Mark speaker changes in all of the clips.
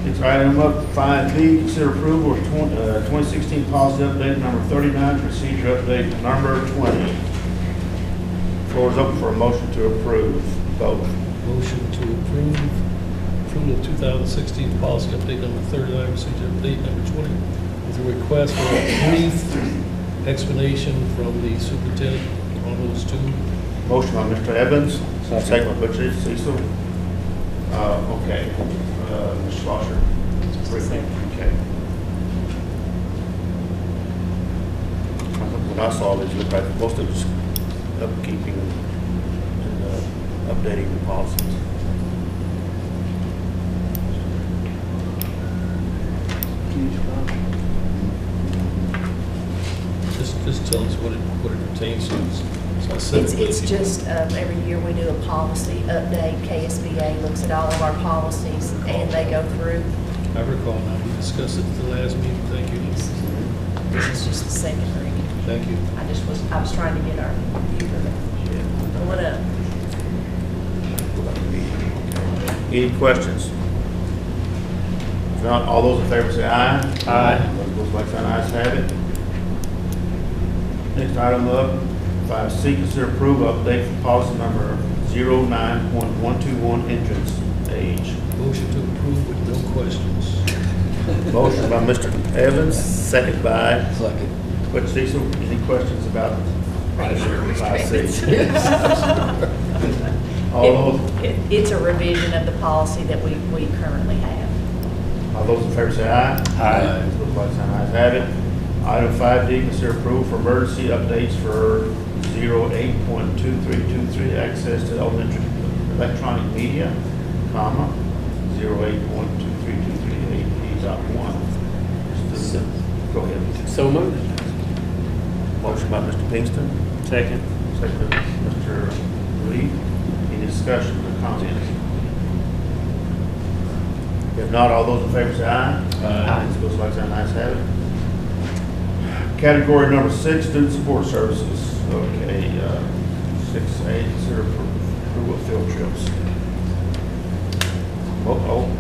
Speaker 1: Next item up, 5B, consider approval of 2016 policy update number 39, procedure update number 20. Floor is open for a motion to approve. Vote.
Speaker 2: Motion to approve approval of 2016 policy update number 39, procedure update number 20, with a request for a brief explanation from the superintendent on those two.
Speaker 1: Motion by Mr. Evans, second by Butcher Cecil. Okay. Mr. Schlosser. Okay. When I saw these, looked like most of it was upkeeping and updating the policies.
Speaker 2: Just tell us what it pertains to. So I said
Speaker 3: It's just every year we do a policy update. KSBA looks at all of our policies and they go through.
Speaker 2: I recall now, we discussed it at the last meeting. Thank you.
Speaker 3: This is just the second reading.
Speaker 2: Thank you.
Speaker 3: I was trying to get our computer to pull it up.
Speaker 1: Any questions? If not, all those in favor say aye.
Speaker 2: Aye.
Speaker 1: Those opposed, like sign, ayes have it. Next item up, 5C, consider approval update for policy number 09.121, entrance age.
Speaker 2: Motion to approve with no questions.
Speaker 1: Motion by Mr. Evans, second by
Speaker 4: Second.
Speaker 1: Butch Cecil. Any questions about 5C? All those,
Speaker 3: It's a revision of the policy that we currently have.
Speaker 1: all those in favor say aye.
Speaker 2: Aye.
Speaker 1: Those opposed, like sign, ayes have it. Item 5D, consider approval for emergency updates for 08.2323, access to elementary electronic media, comma, 08.2323, AP.1. Go ahead.
Speaker 5: So moved.
Speaker 1: Motion by Mr. Pinkston,
Speaker 5: Second.
Speaker 1: second by Mr. Reed. Any discussion or comments? If not, all those in favor say aye.
Speaker 2: Aye.
Speaker 1: Those opposed, like sign, ayes have it. Category number 6, student support services. Okay, 6A, consider approval of field trips.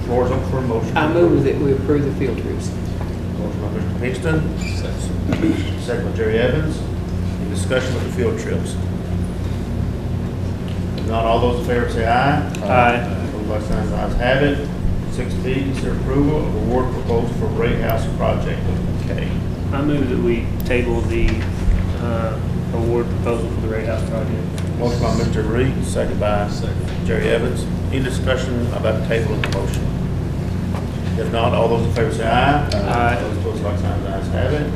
Speaker 1: Floor is open for a motion.
Speaker 5: I move that we approve the field trips.
Speaker 1: Motion by Mr. Pinkston, second by Jerry Evans. Any discussion with the field trips? If not, all those in favor say aye.
Speaker 5: Aye.
Speaker 1: Those like signs, ayes have it. 6B, consider approval of award proposal for Ray House project. Okay.
Speaker 6: I move that we table the award proposal for the Ray House project.
Speaker 1: Motion by Mr. Reed, second by Jerry Evans. Any discussion about the table of the motion? If not, all those in favor say aye.
Speaker 6: Aye.
Speaker 1: Those opposed, like signs, ayes have it.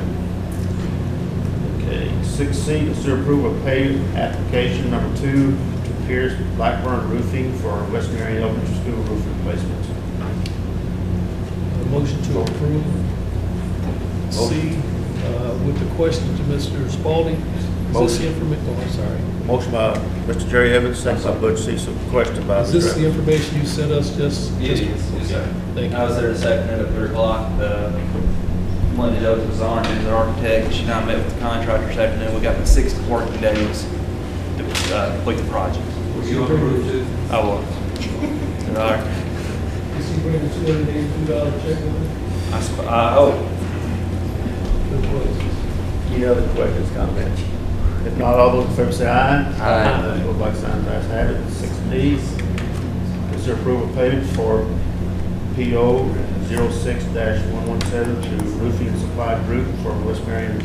Speaker 1: Okay, 6C, consider approval of pay application number 2 to Pierce Blackburn Roofing for West Marion Elementary School roof replacement.
Speaker 2: A motion to approve. C, with the question to Mr. Spalding. Is this the information? Oh, I'm sorry.
Speaker 1: Motion by Mr. Jerry Evans, second by Butch Cecil. Question by
Speaker 2: Is this
Speaker 1: Mr.
Speaker 2: the information you sent us just?
Speaker 7: Yes, sir.
Speaker 2: Thank
Speaker 7: I was
Speaker 2: you.
Speaker 7: there this afternoon at 3 o'clock. Monday, Doe was on, and the architect, she and I met with the contractor this afternoon. We got 6 working days to complete the project.
Speaker 4: Was you approved too?
Speaker 7: I will. All right.
Speaker 2: Is he bringing a $282 check with him?
Speaker 7: I hope.
Speaker 2: Good questions.
Speaker 1: Any other questions, comments? If not, all those in favor say aye.
Speaker 4: Aye.
Speaker 1: Those opposed, like signs, ayes have it. 6D, consider approval of payment for PO 06-117 to Roofing and Supply Group for West Marion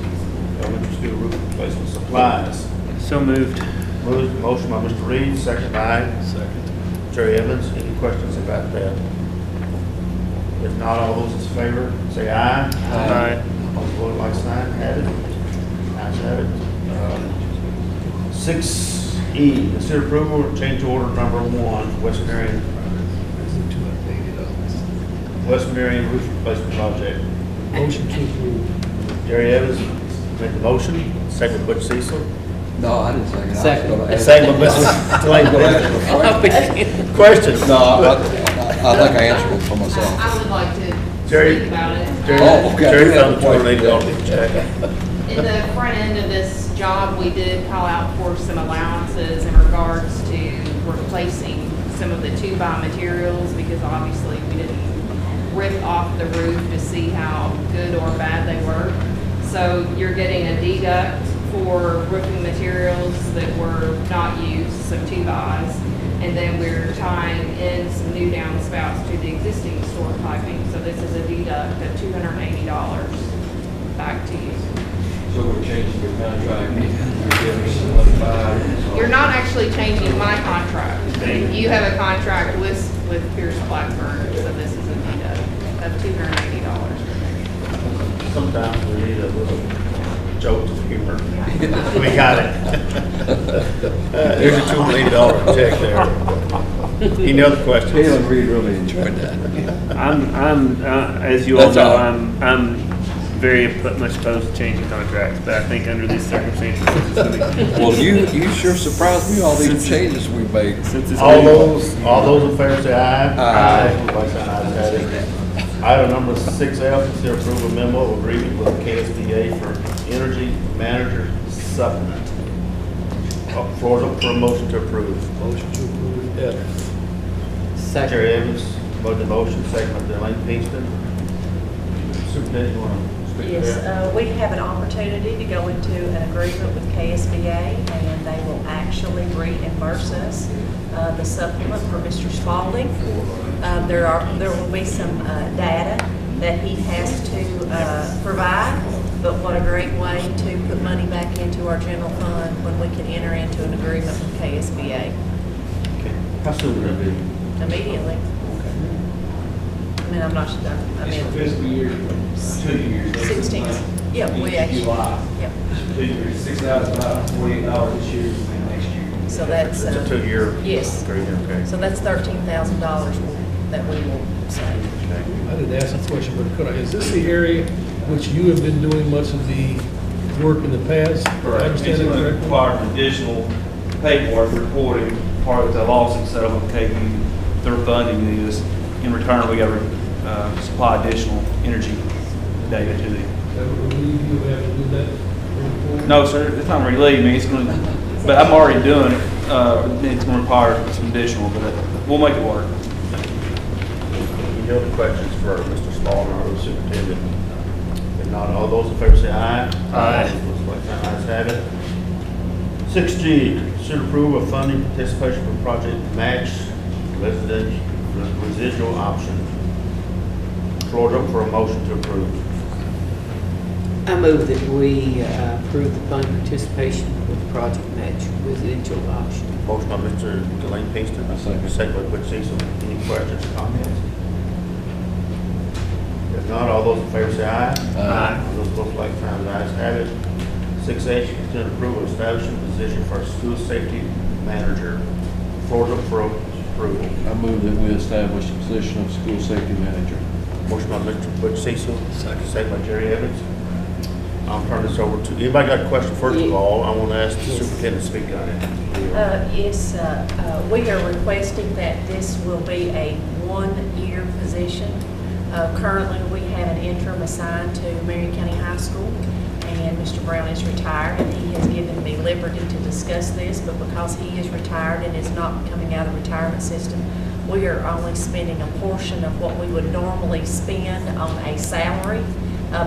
Speaker 1: Elementary School roof replacement supplies.
Speaker 6: So moved.
Speaker 1: Motion by Mr. Reed, second by
Speaker 2: Second.
Speaker 1: Jerry Evans. Any questions about that? If not, all those in favor say aye.
Speaker 6: Aye.
Speaker 1: All opposed, like sign, have it. Ayes have it. 6E, consider approval of change order number 1, West Marion roof replacement project.
Speaker 2: Motion to approve.
Speaker 1: Jerry Evans made the motion, second by Butch Cecil.
Speaker 4: No, I didn't second.
Speaker 5: Second.
Speaker 1: Second by Mr. Delane. Questions?
Speaker 4: No, I think I answered it for myself.
Speaker 8: I would like to
Speaker 1: Jerry?
Speaker 8: speak about it.
Speaker 4: Oh, okay.
Speaker 1: Jerry found the tornado on the check.
Speaker 8: In the front end of this job, we did call out for some allowances in regards to replacing some of the 2x materials because obviously we didn't rip rip off the roof to see how good or bad they were. So you're getting a deduct for roofing materials that were not used, so 2 buys. And then we're tying in some new downspouts to the existing store piping. So this is a deduct of $280 back to you.
Speaker 4: So we're changing your contract, you're giving us another 5.
Speaker 8: You're not actually changing my contract. You have a contract with Pierce Blackburn, so this is a deduct of $280.
Speaker 1: Sometimes we need a little joke to humor. We got it. There's a $280 check there. Any other questions?
Speaker 4: Helen Reed really enjoyed that.
Speaker 6: As you all
Speaker 4: That's
Speaker 6: know,
Speaker 4: all.
Speaker 6: I'm very much opposed to changing contracts, but I think under these circumstances, since it's gonna be.
Speaker 4: Well, you sure surprised me, all these changes we made.
Speaker 6: Since it's
Speaker 1: All
Speaker 6: gonna be-
Speaker 1: those in favor say aye.
Speaker 4: Aye.
Speaker 1: Like sign, ayes have it. Item number 6F, consider approval of memo of agreement with KSBA for energy manager supplement. Floor is open for a motion to approve.
Speaker 2: Motion to approve F.
Speaker 5: Second.
Speaker 1: Jerry Evans, motion, second by Delane Kingston. Superintendent, you want to speak to
Speaker 3: Yes,
Speaker 1: that?
Speaker 3: we have an opportunity to go into an agreement with KSBA, and they will actually reimburse us the supplement for Mr. Spalding. There will be some data that he has to provide, but what a great way to put money back into our general fund when we can enter into an agreement with KSBA
Speaker 1: Okay. How soon will that be?
Speaker 3: immediately. I mean, I'm not sure, I mean,
Speaker 9: Fiscal year, 2 years.
Speaker 3: 16. Yeah, we actually,
Speaker 9: July.
Speaker 3: yeah.
Speaker 9: 2 years, $6,48 this year and next year.
Speaker 3: So that's.
Speaker 1: It's a 2-year.
Speaker 3: Yes.
Speaker 1: Agreement, okay.
Speaker 3: So that's $13,000 that we will save.
Speaker 2: I didn't ask this question, but could I, is this the area which you have been doing much of the work in the past? I
Speaker 7: Correct.
Speaker 2: understand
Speaker 7: It's
Speaker 2: that
Speaker 7: going to
Speaker 2: correctly?
Speaker 7: require additional paperwork reporting part of the lawsuit settlement with KU. They're funding this. In return, we got to supply additional energy data to them.
Speaker 2: That would relieve you of having to do that going forward?
Speaker 7: No, sir, it's not relieving me. It's going to, but I'm already doing it. It's going to require some additional, but we'll make it work.
Speaker 1: Any other questions for Mr. Spalding or the superintendent? If not, all those in favor say aye.
Speaker 6: Aye.
Speaker 1: Those like sign, ayes have it. 6G, consider approval of funding participation for project match residential residual option. Floor is open for a motion to approve.
Speaker 5: I move that we approve the fund participation with project match residential option.
Speaker 1: Motion by Mr. Delane Kingston. Second by Butch Cecil. Any questions, comments? If not, all those in favor say aye.
Speaker 6: Aye.
Speaker 1: Those opposed, like sign, ayes have it. 6H, consider approval of establishing position for school safety manager. Floor is open for approval.
Speaker 4: I move that we establish the position of school safety manager.
Speaker 1: Motion by Mr. Butch Cecil. Second by Jerry Evans. I'll turn this over to, anybody got a question? First of all, I want to ask the superintendent to speak on it.
Speaker 3: Yes, we are requesting that this will be a 1-year position. Currently, we have an interim assigned to Marion County High School, and Mr. Brown is retired, and he has given me liberty to discuss this, but because he is retired and is not coming out of the retirement system, we are only spending a portion of what we would normally spend on a salary.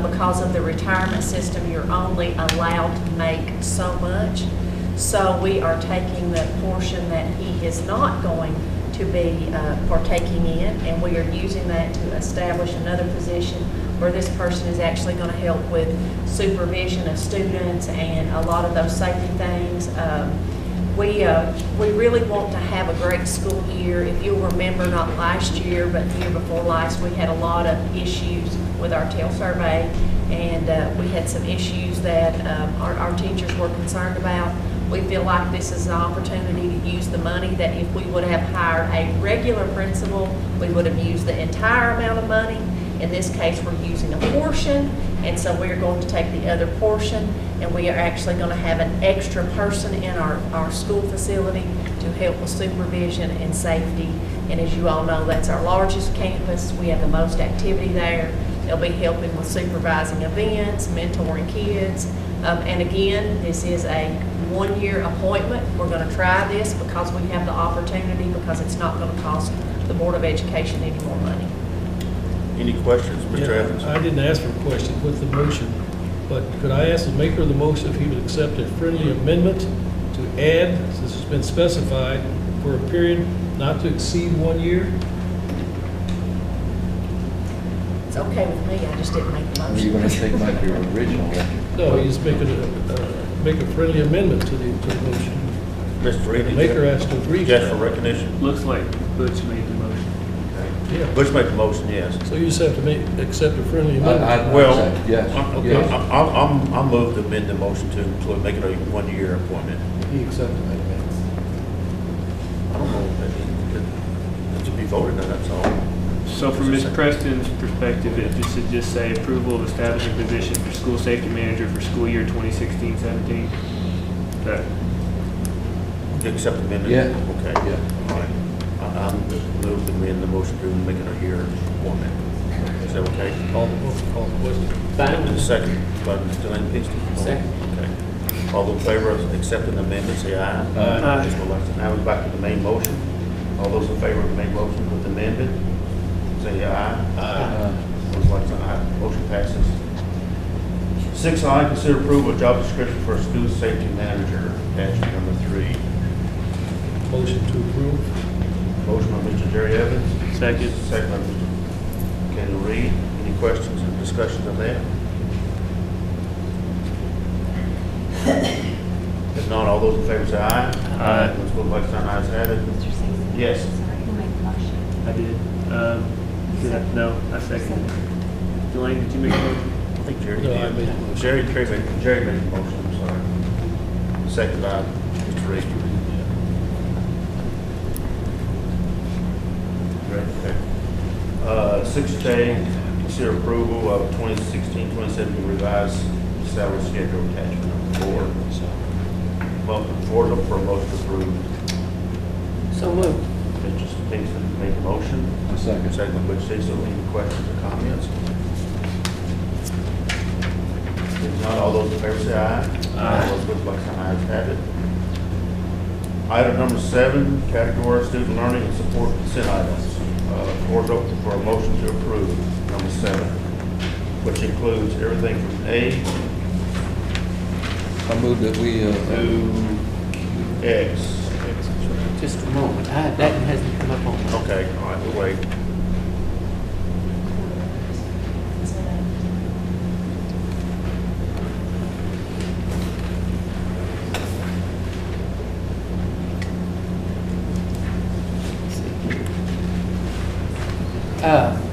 Speaker 3: Because of the retirement system, you're only allowed to make so much. So we are taking the portion that he is not going to be partaking in, and we are using that to establish another position where this person is actually going to help with supervision of students and a lot of those safety things. We really want to have a great school year. If you'll remember, not last year, but the year before last, we had a lot of issues with our tail survey, and we had some issues that our teachers were concerned about. We feel like this is an opportunity to use the money that if we would have hired a regular principal, we would have used the entire amount of money. In this case, we're using a portion, and so we're going to take the other portion, and we are actually going to have an extra person in our school facility to help with supervision and safety. And as you all know, that's our largest campus. We have the most activity there. They'll be helping with supervising events, mentoring kids. And again, this is a 1-year appointment. We're going to try this because we have the opportunity, because it's not going to cost the Board of Education any more money.
Speaker 1: Any questions, Mr.
Speaker 2: Yeah,
Speaker 1: Evans?
Speaker 2: I didn't ask for a question with the motion, but could I ask the maker of the motion if he would accept a friendly amendment to add, since it's been specified, for a period not to exceed 1 year?
Speaker 3: It's okay with me, I just didn't make the
Speaker 10: Are you
Speaker 3: motion.
Speaker 10: going to take back your original?
Speaker 2: No, he's making make a friendly amendment to the motion.
Speaker 1: Mr. Reed,
Speaker 2: The
Speaker 1: did
Speaker 2: maker
Speaker 1: you
Speaker 2: has to agree to
Speaker 1: just for
Speaker 2: that.
Speaker 1: recognition?
Speaker 6: Looks like Butch made the motion.
Speaker 2: Yeah.
Speaker 1: Butch made the motion, yes.
Speaker 2: So you just have to accept a friendly amendment.
Speaker 1: Well,
Speaker 10: Yes,
Speaker 2: Okay.
Speaker 10: yes.
Speaker 1: I'm moved to amend the motion to make it a 1-year appointment.
Speaker 10: He accepted that amendment.
Speaker 1: I don't know, it should be voted on, that's all.
Speaker 6: So from Ms. Preston's perspective, it just should just say approval of establishing position for school safety manager for school year 2016-17. That,
Speaker 1: You accept the amendment?
Speaker 10: Yeah.
Speaker 1: Okay.
Speaker 10: Yeah.
Speaker 1: All right. I'm moved to amend the motion to make it a year appointment. Is that okay?
Speaker 2: Call the vote, call the question.
Speaker 1: And
Speaker 5: Fine.
Speaker 1: a second by Mr. Lane Peasty.
Speaker 5: Second.
Speaker 1: Okay. All those in favor of accepting the amendment, say aye.
Speaker 2: Aye.
Speaker 1: Now we're back to the main motion. All those in favor of the main motion with the amendment, say aye. Those like sign aye. Motion passes. 6I, consider approval of job description for a school safety manager, attachment number 3.
Speaker 2: Motion to approve.
Speaker 1: Motion by Mr. Jerry Evans.
Speaker 6: Second.
Speaker 1: Second by Mr. Kendall Reed. Any questions or discussions on that? If not, all those in favor say aye.
Speaker 6: Aye.
Speaker 1: Those opposed, like sign, ayes have it.
Speaker 11: Mr. Singleton?
Speaker 1: Yes.
Speaker 11: Sorry, who made the motion?
Speaker 6: I did. No, I seconded. Delane, did you make the motion?
Speaker 1: I think Jerry
Speaker 2: No,
Speaker 1: did.
Speaker 2: I made the motion.
Speaker 1: Jerry made the motion, I'm sorry. Second by Mr. Reed. Right, okay. 6J, consider approval of 2016-2017 revised salary schedule attachment number 4. Welcome forward, look for a motion to approve.
Speaker 5: So moved.
Speaker 1: Mr. Kingston made the motion.
Speaker 10: A second.
Speaker 1: Second by Butch Cecil. Any questions or comments? If not, all those in favor say aye.
Speaker 6: Aye.
Speaker 1: All those opposed, like sign, ayes have it. Item number 7, category student learning and support consent items. Floor is open for a motion to approve number 7, which includes everything from A
Speaker 10: I move that we,
Speaker 1: to X.
Speaker 5: Just a moment. That hasn't come up on.
Speaker 1: Okay, all right, we'll wait.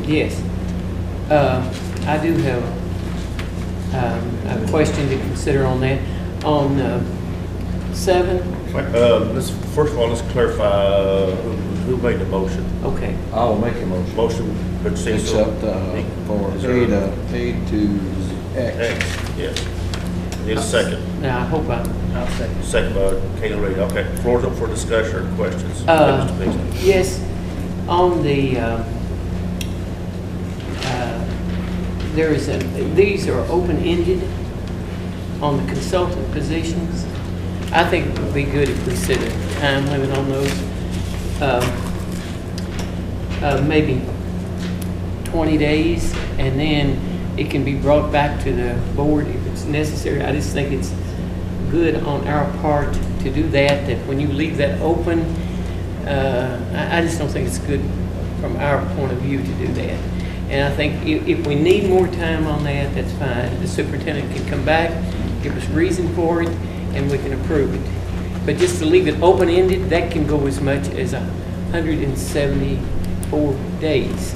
Speaker 5: Yes. I do have a question to consider on that. On 7,
Speaker 1: First of all, let's clarify who made the motion.
Speaker 5: okay.
Speaker 10: I will make a motion.
Speaker 1: Motion, Butch Cecil.
Speaker 10: Except for
Speaker 1: Is there
Speaker 10: A to X.
Speaker 1: X, yes. Need a second.
Speaker 5: Now, I hope
Speaker 6: I'll second.
Speaker 1: Second by Kayla Reed. Okay, floor's up for discussion or questions.
Speaker 5: Uh,
Speaker 1: Mr. Kingston.
Speaker 5: Yes, on the, there is these are open-ended on the consultant positions. I think it would be good if we set a time limit on those. Maybe 20 days, and then it can be brought back to the board if it's necessary. I just think it's good on our part to do that, that when you leave that open, I just don't think it's good from our point of view to do that. And I think if we need more time on that, that's fine. The superintendent can come back, give us reason for it, and we can approve it. But just to leave it open-ended, that can go as much as 174 days.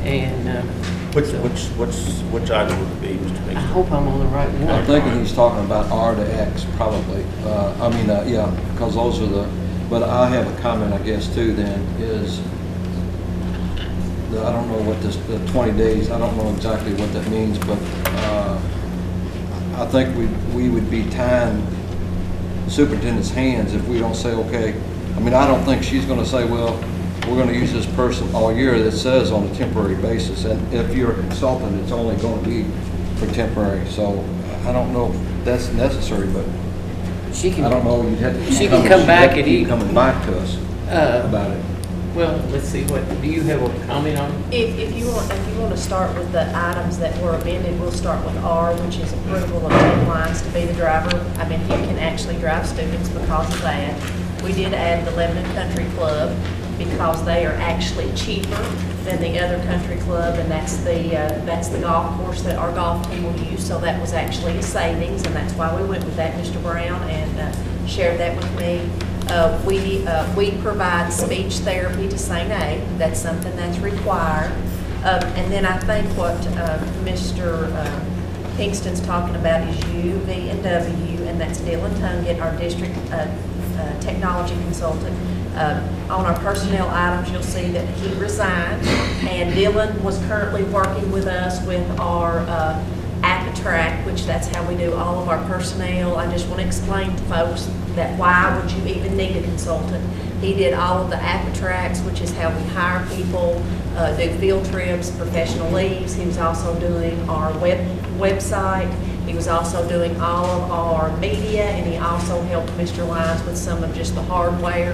Speaker 5: And
Speaker 1: Which item would it be, Mr.
Speaker 5: I
Speaker 1: Kingston?
Speaker 5: hope I'm on the right
Speaker 10: I'm
Speaker 5: one.
Speaker 10: thinking he's talking about R to X, probably. Yeah, because those are the, but I have a comment, I guess, too, then, is, I don't know what this, the 20 days, I don't know exactly what that means, but I think we would be tying the superintendent's hands if we don't say, okay, I mean, I don't think she's going to say, well, we're going to use this person all year. That says on a temporary basis. And if you're a consultant, it's only going to be for temporary. So I don't know if that's necessary, but
Speaker 5: She
Speaker 10: I don't
Speaker 5: can,
Speaker 10: know. You'd have to
Speaker 5: She can come back at
Speaker 10: keep
Speaker 5: each-
Speaker 10: coming back to us about it.
Speaker 5: Well, let's see, what, do you have a comment on it?
Speaker 3: If you want to start with the items that were amended, we'll start with R, which is approval of Ted Lyons to be the driver. I mean, he can actually drive students because of that. We did add the Lebanon Country Club because they are actually cheaper than the other country club, and that's the golf course that our golf team will use. So that was actually a savings, and that's why we went with that, Mr. Brown, and shared that with me. We provide speech therapy to St. A. That's something that's required. And then I think what Mr. Pinkston's talking about is U, V, and W, and that's Dylan Tungett, our district technology consultant. On our personnel items, you'll see that he resigned, and Dylan was currently working with us with our Appatrack, which that's how we do all of our personnel. I just want to explain to folks that why would you even need a consultant? He did all of the Appatracks, which is how we hire people, do field trips, professional leaves. He was also doing our website. He was also doing all of our media, and he also helped Mr. Lyons with some of just the hardware.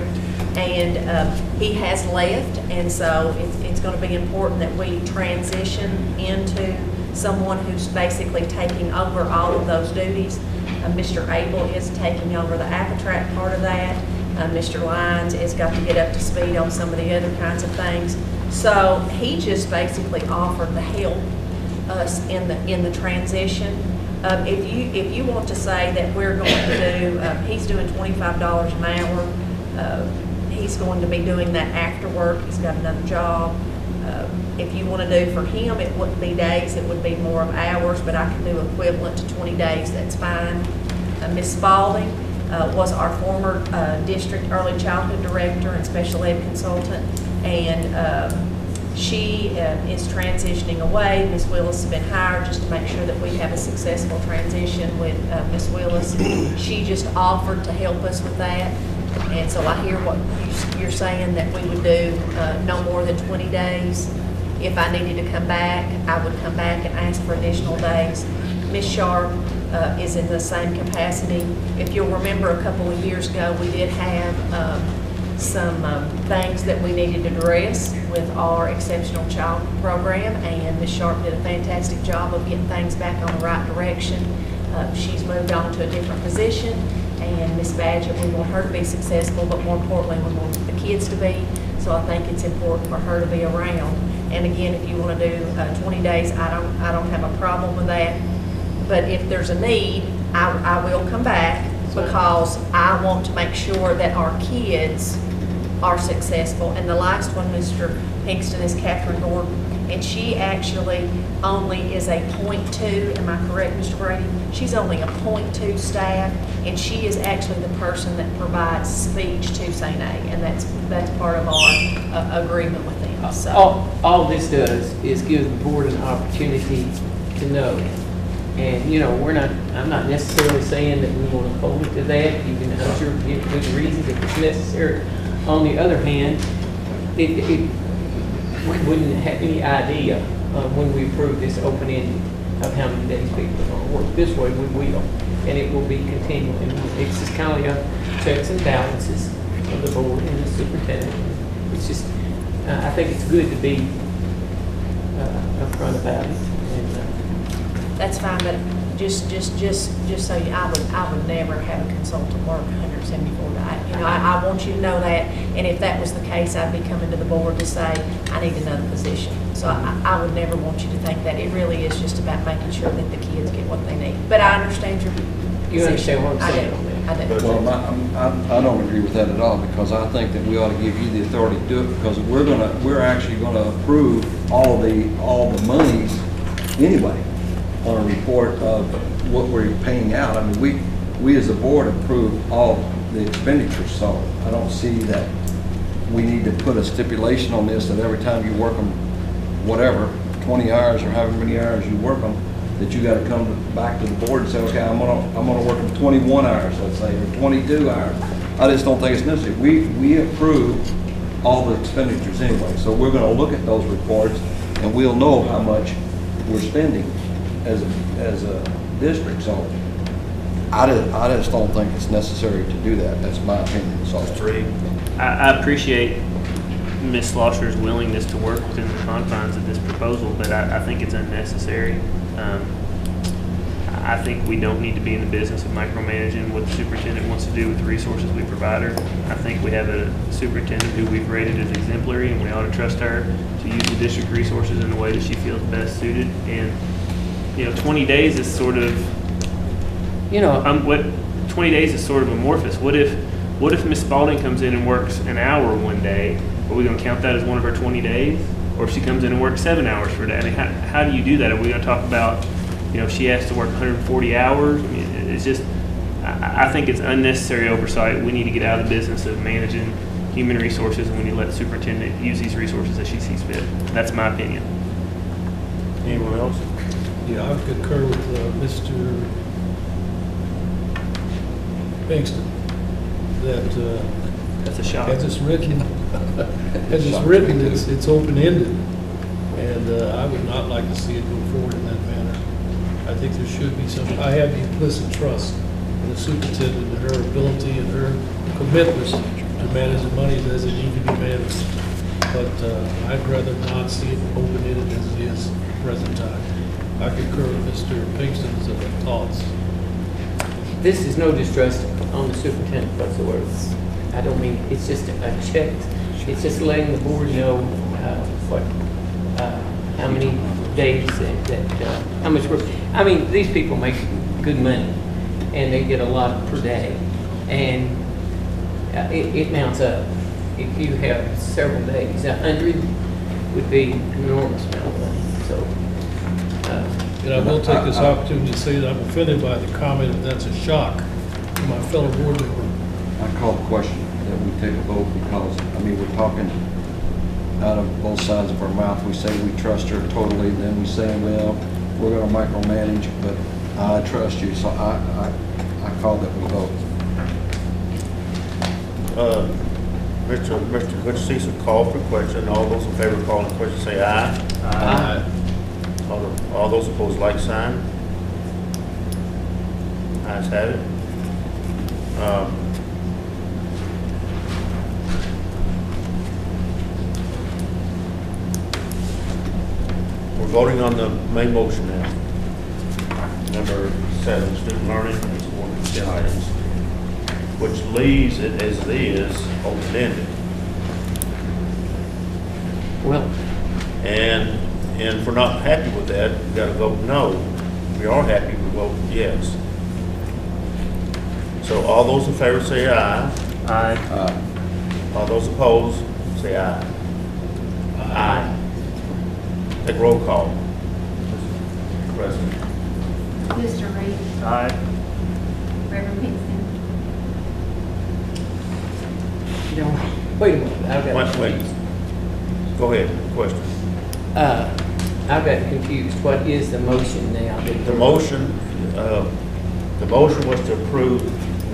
Speaker 3: And he has left, and so it's going to be important that we transition into someone who's basically taking over all of those duties. Mr. Abel is taking over the Appatrack part of that. Mr. Lyons has got to get up to speed on some of the other kinds of things. So he just basically offered to help us in the transition. If you want to say that we're going to do, he's doing $25 an hour. He's going to be doing that after work. He's got another job. If you want to do for him, it wouldn't be days, it would be more of hours, but I can do equivalent to 20 days, that's fine. Ms. Spalding was our former district early childhood director and special ed consultant, and she is transitioning away. Ms. Willis has been hired just to make sure that we have a successful transition with Ms. Willis. She just offered to help us with that. And so I hear what you're saying, that we would do no more than 20 days. If I needed to come back, I would come back and ask for additional days. Ms. Sharp is in the same capacity. If you'll remember, a couple of years ago, we did have some things that we needed to address with our exceptional child program, and Ms. Sharp did a fantastic job of getting things back on the right direction. She's moved on to a different position, and Ms. Badgett, we want her to be successful, but more importantly, we want the kids to be. So I think it's important for her to be around. And again, if you want to do 20 days, I don't have a problem with that. But if there's a need, I will come back, because I want to make sure that our kids are successful. And the last one, Mr. Pinkston, is Catherine Gordon. And she actually only is a .2, am I correct, Mr. Brady? She's only a .2 staff, and she is actually the person that provides speech to St. A, and that's part of our agreement with them. So
Speaker 5: All this does is give the board an opportunity to know. And, you know, I'm not necessarily saying that we want to hold it to that. You can, I'm sure, give good reasons if it's necessary. On the other hand, we wouldn't have any idea when we approve this open-ended of how many days people are going to work. This way we will, and it will be continual. And it's just kind of a checks and balances of the board and the superintendent. It's just, I think it's good to be upfront about it. And,
Speaker 3: that's fine, but just so you, I would never have a consultant work 174 days. You know, I want you to know that, and if that was the case, I'd be coming to the board to say, I need another position. So I would never want you to think that. It really is just about making sure that the kids get what they need. But I understand your position.
Speaker 5: You understand what I'm saying on that?
Speaker 3: I do.
Speaker 10: Well, I don't agree with that at all, because I think that we ought to give you the authority to do it, because we're actually gonna approve all the monies anyway on a report of what we're paying out. I mean, we as a board approve all the expenditures, so I don't see that we need to put a stipulation on this that every time you work them, whatever, 20 hours or however many hours you work them, that you got to come back to the board and say, okay, I'm gonna work them 21 hours, let's say, or 22 hours. I just don't think it's necessary. We approve all the expenditures anyway, so we're going to look at those reports and we'll know how much we're spending as a district. So I just don't think it's necessary to do that. That's my opinion. So
Speaker 6: I appreciate Ms. Schlosser's willingness to work within the confines of this proposal, but I think it's unnecessary. I think we don't need to be in the business of micromanaging what the superintendent wants to do with the resources we provide her. I think we have a superintendent who we've rated as exemplary, and we ought to trust her to use the district resources in the way that she feels best suited. And, 20 days is sort of,
Speaker 5: You know,
Speaker 6: 20 days is sort of amorphous. What if Ms. Spalding comes in and works an hour one day? Are we going to count that as one of her 20 days? Or if she comes in and works 7 hours per day? I mean, how do you do that? Are we going to talk about, if she has to work 140 hours? I mean, it's just, I think it's unnecessary oversight. We need to get out of the business of managing human resources, and we need to let the superintendent use these resources as she sees fit. That's my opinion.
Speaker 1: Anyone else?
Speaker 2: Yeah, I concur with Mr. Pinkston that
Speaker 6: That's a shock.
Speaker 2: as it's written, it's open-ended. And I would not like to see it go forward in that manner. I think there should be some, I have implicit trust in the superintendent and her ability and her commitments to manage the money as it needs to be managed. But I'd rather not see it open-ended as it is at the present time. I concur with Mr. Pinkston's thoughts.
Speaker 5: this is no distrust on the superintendent whatsoever. I don't mean, it's just a check. It's just letting the board know how many days how much work. I mean, these people make good money, and they get a lot per day, and it mounts up. If you have several days, 100 would be an enormous amount of money. So,
Speaker 2: And I will take this opportunity to say that I'm offended by the comment that that's a shock to my fellow board member.
Speaker 10: I call the question that we take a vote because, we're talking out of both sides of our mouth. We say we trust her totally, and then we say, well, we're gonna micromanage, but I trust you, so I call that we vote.
Speaker 1: Mr. Cecil called for question. All those in favor of calling the question say aye.
Speaker 2: Aye.
Speaker 1: All those opposed, like sign. Ayes have it. We're voting on the main motion now. Number 7, student learning and support consent items, which leaves it as it is, open-ended.
Speaker 5: well,
Speaker 1: And if we're not happy with that, we've got to vote no. If we are happy, we vote yes. So all those in favor say aye.
Speaker 6: Aye.
Speaker 1: All those opposed, say aye. Aye. Take roll call. President.
Speaker 11: Mr. Reed,
Speaker 6: Aye.
Speaker 11: Reverend Pinkston,
Speaker 5: wait a minute. I've got
Speaker 1: Wait. Go ahead, question.
Speaker 5: I've got confused. What is the motion now?
Speaker 1: The motion was to approve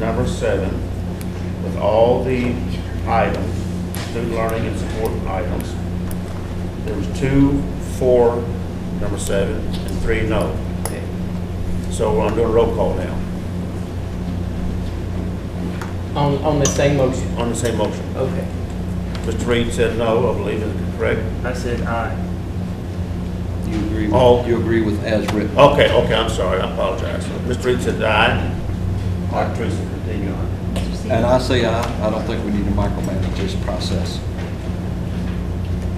Speaker 1: number 7 with all the items, student learning and support items. There was 2 for number 7 and 3 no.
Speaker 5: Okay.
Speaker 1: So I'm doing a roll call now
Speaker 5: On the same motion?
Speaker 1: on the same motion.
Speaker 5: Okay.
Speaker 1: Mr. Reed said no, I believe is correct.
Speaker 6: I said aye.
Speaker 10: You agree
Speaker 1: Oh.
Speaker 10: with, you agree with as written?
Speaker 1: Okay, I'm sorry, I apologize. Mr. Reed said aye. Dr. Teresa, continue on.
Speaker 11: Mr. Seaver,
Speaker 10: And I say aye. I don't think we need to micromanage this process.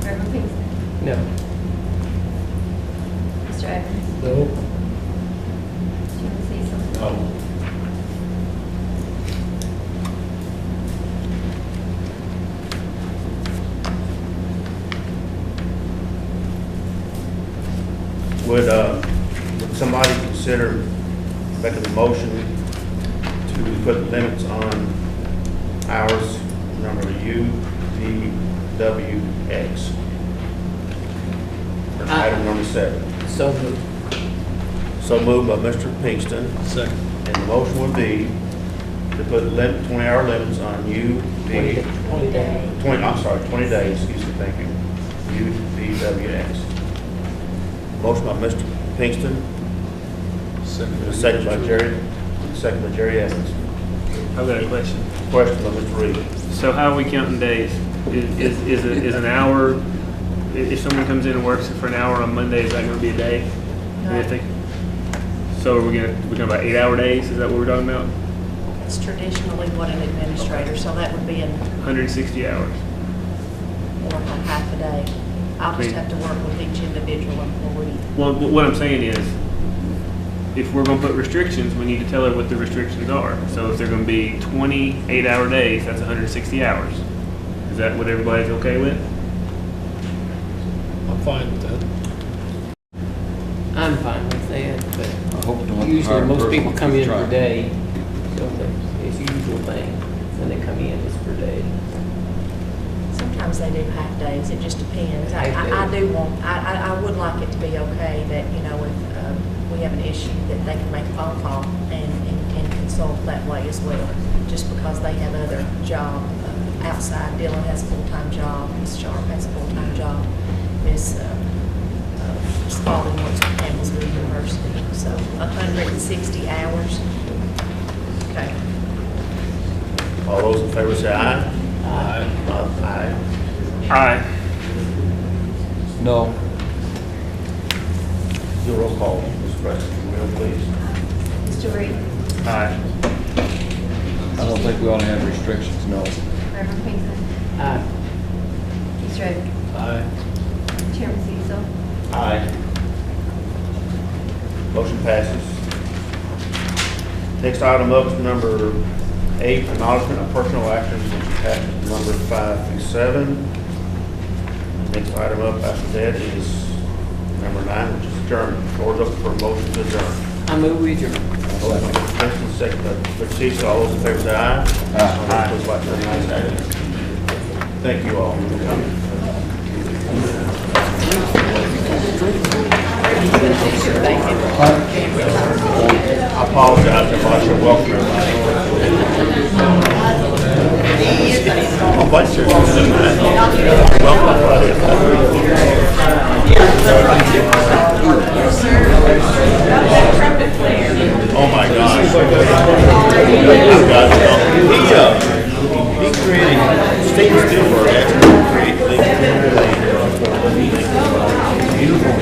Speaker 11: Reverend Pinkston,
Speaker 5: No.
Speaker 11: Mr. Evans,
Speaker 2: No,
Speaker 11: Chairman Cecil,
Speaker 1: No. Would somebody consider making a motion to put limits on hours number UVWX? For item number 7.
Speaker 5: So moved.
Speaker 1: So moved by Mr. Pinkston,
Speaker 2: second.
Speaker 1: and the motion would be to put 20-hour limits on
Speaker 5: 20 days.
Speaker 1: 20 days, excuse me, thank you, UVWX. Motion by Mr. Pinkston, second by Jerry Evans.
Speaker 6: I've got a question.
Speaker 1: Question by Mr. Reed.
Speaker 6: So how are we counting days? Is an hour, if someone comes in and works for an hour on Monday, is that gonna be a day?
Speaker 3: No.
Speaker 6: I think. So we're talking about 8-hour days, is that what we're talking about?
Speaker 3: It's traditionally what an administrator, so that would be
Speaker 6: 160 hours.
Speaker 3: more than half a day. I'll just have to work with each individual employee.
Speaker 6: Well, what I'm saying is, if we're gonna put restrictions, we need to tell her what the restrictions are. So if they're gonna be 28-hour days, that's 160 hours. Is that what everybody's okay with?
Speaker 2: I'm fine with that.
Speaker 5: I'm fine with that,
Speaker 10: I
Speaker 5: but
Speaker 10: hope to hire
Speaker 5: usually
Speaker 10: a
Speaker 5: most
Speaker 10: person
Speaker 5: people come in
Speaker 10: who's
Speaker 5: per
Speaker 10: trying.
Speaker 5: day. So it's the usual thing. When they come in, it's per day.
Speaker 3: Sometimes they do half days, it just depends. I would like it to be okay that, you know, if we have an issue, that they can make a phone call and consult that way as well, just because they have other job outside. Dylan has a full-time job, Ms. Sharp has a full-time job, Ms. Spalding works at Campbellsville University, so 160 hours. Okay.
Speaker 1: All those in favor say aye.
Speaker 2: Aye.
Speaker 1: Aye.
Speaker 6: Aye.
Speaker 10: No,
Speaker 1: Do a roll call, Mr. President, if you will, please.
Speaker 11: Mr. Reed?
Speaker 6: Aye.
Speaker 10: I don't think we ought to have restrictions, no.
Speaker 11: Reverend Pinkston?
Speaker 5: Aye.
Speaker 11: Keith Trevor?
Speaker 2: Aye.
Speaker 11: Chairman Cecil?
Speaker 1: Aye. Motion passes. Next item up is number 8, acknowledgement of personal actions, which passes number 5 through 7. Next item up after that is number 9, which is adjournment. Floor is open for a motion to adjourn.
Speaker 5: I move we adjourn.
Speaker 1: Motion by Mr. Preston, second by Mr. Cecil. All those in favor say aye. Aye. Please like to recognize that. Thank you all for coming. I apologize if I should welcome everybody. Oh, bunch of welcome Oh my gosh. He created, Steve Spielberg actually created the beautiful